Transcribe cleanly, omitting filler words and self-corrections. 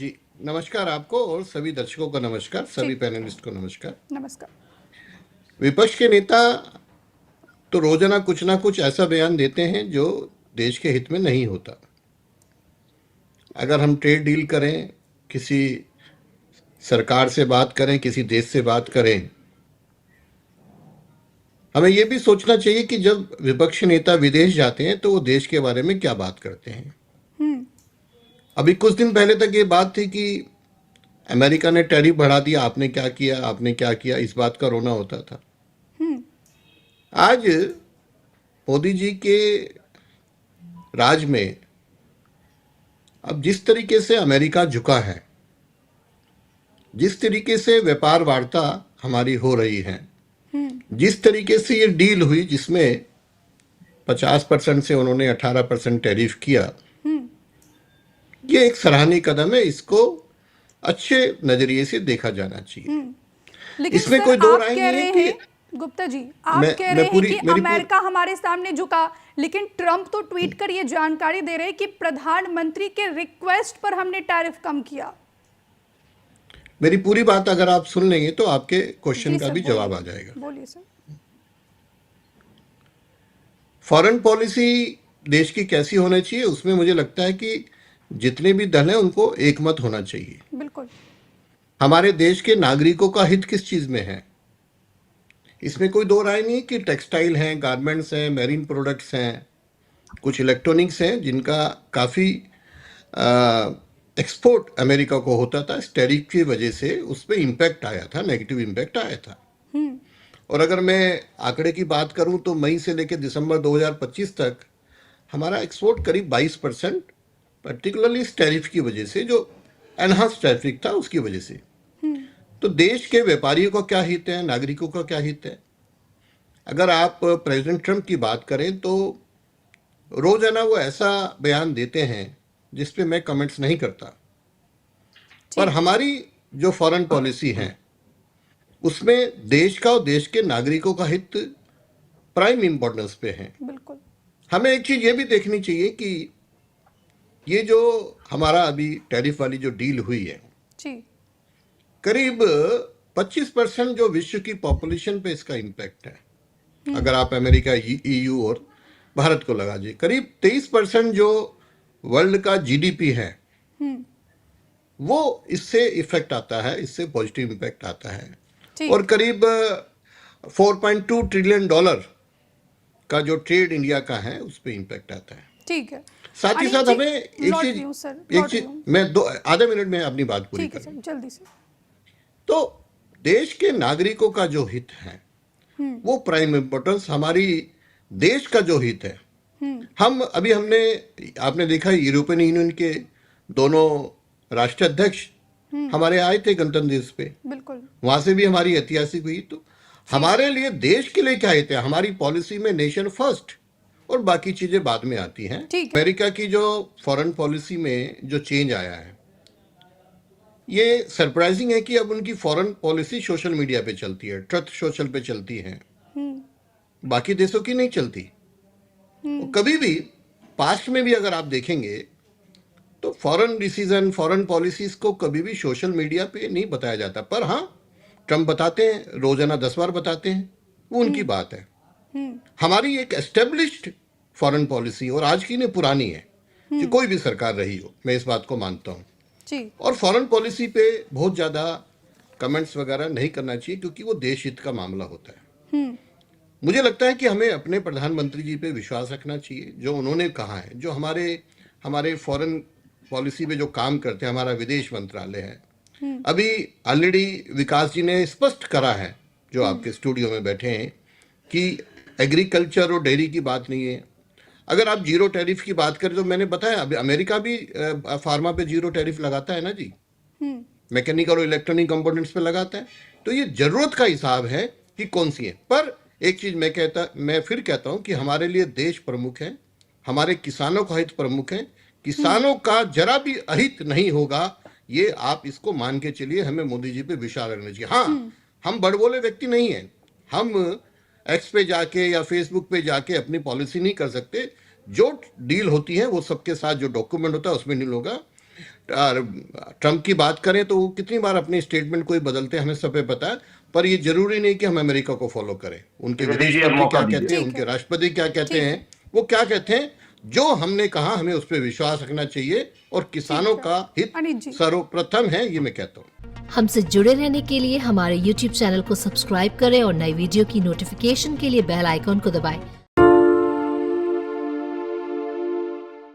जी, नमस्कार आपको और सभी दर्शकों को नमस्कार, सभी पैनलिस्ट को नमस्कार। नमस्कार। विपक्ष के नेता तो रोजाना कुछ ना कुछ ऐसा बयान देते हैं जो देश के हित में नहीं होता। अगर हम ट्रेड डील करें, किसी सरकार से बात करें, किसी देश से बात करें, हमें यह भी सोचना चाहिए कि जब विपक्ष नेता विदेश जाते हैं तो वो देश के बारे में क्या बात करते हैं। अभी कुछ दिन पहले तक ये बात थी कि अमेरिका ने टैरिफ बढ़ा दिया, आपने क्या किया, आपने क्या किया, इस बात का रोना होता था। आज मोदी जी के राज में अब जिस तरीके से अमेरिका झुका है, जिस तरीके से व्यापार वार्ता हमारी हो रही है, जिस तरीके से ये डील हुई जिसमें 50% से उन्होंने 18% टैरिफ किया, ये एक सराहनीय कदम है। इसको अच्छे नजरिए से देखा जाना चाहिए। लेकिन इसमें सर, कोई दो आप राय कह नहीं रहे है हैं कि गुप्ता जी, आप कह रहे हैं कि अमेरिका हमारे सामने झुका, लेकिन ट्रंप तो ट्वीट कर ये जानकारी दे रहे हैं कि प्रधानमंत्री के रिक्वेस्ट पर हमने टैरिफ कम किया। मेरी पूरी बात अगर आप सुन लेंगे तो आपके क्वेश्चन का भी जवाब आ जाएगा। बोलिए सर। फॉरेन पॉलिसी देश की कैसी होनी चाहिए, उसमें मुझे लगता है कि जितने भी दल हैं उनको एकमत होना चाहिए। बिल्कुल। हमारे देश के नागरिकों का हित किस चीज में है, इसमें कोई दो राय नहीं कि टेक्सटाइल हैं, गारमेंट्स हैं, मैरीन प्रोडक्ट्स हैं, कुछ इलेक्ट्रॉनिक्स हैं जिनका काफ़ी एक्सपोर्ट अमेरिका को होता था। इस टैरिफ की वजह से उस पर इम्पैक्ट आया था, नेगेटिव इम्पैक्ट आया था। और अगर मैं आंकड़े की बात करूं तो मई से लेकर दिसंबर 2025 तक हमारा एक्सपोर्ट करीब 22%, पर्टिकुलरली इस टैरिफ की वजह से, जो एनहांस टैरिफ था उसकी वजह से। तो देश के व्यापारियों का क्या हित है, नागरिकों का क्या हित है। अगर आप प्रेसिडेंट ट्रंप की बात करें तो रोजाना वो ऐसा बयान देते हैं जिस पे मैं कमेंट्स नहीं करता, पर हमारी जो फॉरेन पॉलिसी है उसमें देश का और देश के नागरिकों का हित प्राइम इंपॉर्टेंस पे है। बिल्कुल। हमें एक चीज ये भी देखनी चाहिए कि ये जो हमारा अभी टैरिफ वाली जो डील हुई है जी, करीब 25% जो विश्व की पॉपुलेशन पे इसका इम्पैक्ट है। अगर आप अमेरिका, ईयू और भारत को लगा दीजिए, करीब 23% जो वर्ल्ड का जीडीपी है वो इससे इफेक्ट आता है, इससे पॉजिटिव इम्पैक्ट आता है। और करीब 4.2 ट्रिलियन डॉलर का जो ट्रेड इंडिया का है उस पर इम्पैक्ट आता है। ठीक है। साथ ही साथ हमें एक चीज मैं आधे मिनट में अपनी बात पूरी करूं। जल्दी से। तो देश के नागरिकों का जो हित है वो प्राइम इंपोर्टेंस, हमारी देश का जो हित है। आपने देखा यूरोपियन यूनियन के दोनों राष्ट्राध्यक्ष हमारे आए थे गणतंत्र दिवस पे, बिल्कुल, वहां से भी हमारी ऐतिहासिक हुई। तो हमारे लिए देश के लिए क्या हित है, हमारी पॉलिसी में नेशन फर्स्ट और बाकी चीजें बाद में आती हैं। अमेरिका की जो फॉरेन पॉलिसी में जो चेंज आया है ये सरप्राइजिंग है कि अब उनकी फॉरेन पॉलिसी सोशल मीडिया पे चलती है, ट्रुथ सोशल पे चलती है, बाकी देशों की नहीं चलती। कभी भी पास्ट में भी अगर आप देखेंगे तो फॉरेन डिसीजन, फॉरेन पॉलिसीज को कभी भी सोशल मीडिया पे नहीं बताया जाता। पर हाँ, ट्रंप बताते हैं, रोजाना 10 बार बताते हैं, वो उनकी बात है। हमारी एक एस्टेब्लिश्ड फॉरेन पॉलिसी, और आज की नहीं पुरानी है, कि कोई भी सरकार रही हो, मैं इस बात को मानता हूँ। और फॉरेन पॉलिसी पे बहुत ज्यादा कमेंट्स वगैरह नहीं करना चाहिए क्योंकि वो देश हित का मामला होता है। मुझे लगता है कि हमें अपने प्रधानमंत्री जी पे विश्वास रखना चाहिए। जो उन्होंने कहा है, जो हमारे फॉरेन पॉलिसी पे जो काम करते हैं, हमारा विदेश मंत्रालय है, अभी ऑलरेडी विकास जी ने स्पष्ट करा है, जो आपके स्टूडियो में बैठे हैं, कि एग्रीकल्चर और डेयरी की बात नहीं है। अगर आप जीरो टैरिफ की बात करें तो मैंने बताया अभी अमेरिका भी फार्मा पे जीरो टैरिफ लगाता है ना जी, मैकेनिकल और इलेक्ट्रॉनिक कंपोनेंट्स पे लगाता है। तो ये जरूरत का हिसाब है कि कौन सी है। पर एक चीज मैं फिर कहता हूं कि हमारे लिए देश प्रमुख है, हमारे किसानों का हित प्रमुख है। किसानों का जरा भी अहित नहीं होगा, ये आप इसको मान के चलिए। हमें मोदी जी पे विश्वास रखना चाहिए। हाँ, हम बड़बोले व्यक्ति नहीं है, हम एक्स पे जाके या फेसबुक पे जाके अपनी पॉलिसी नहीं कर सकते। जो डील होती है वो सबके साथ जो डॉक्यूमेंट होता है उसमें डील होगा। ट्रम्प की बात करें तो वो कितनी बार अपनी स्टेटमेंट कोई बदलते हैं, हमें सब पे पता है, पर ये जरूरी नहीं कि हम अमेरिका को फॉलो करें। उनके विदेश मंत्री क्या कहते हैं, उनके राष्ट्रपति क्या कहते हैं, वो क्या कहते हैं, जो हमने कहा हमें उस पर विश्वास रखना चाहिए और किसानों का हित सर्वप्रथम है, ये मैं कहता हूँ। हमसे जुड़े रहने के लिए हमारे YouTube चैनल को सब्सक्राइब करें और नई वीडियो की नोटिफिकेशन के लिए बेल आइकॉन को दबाएं।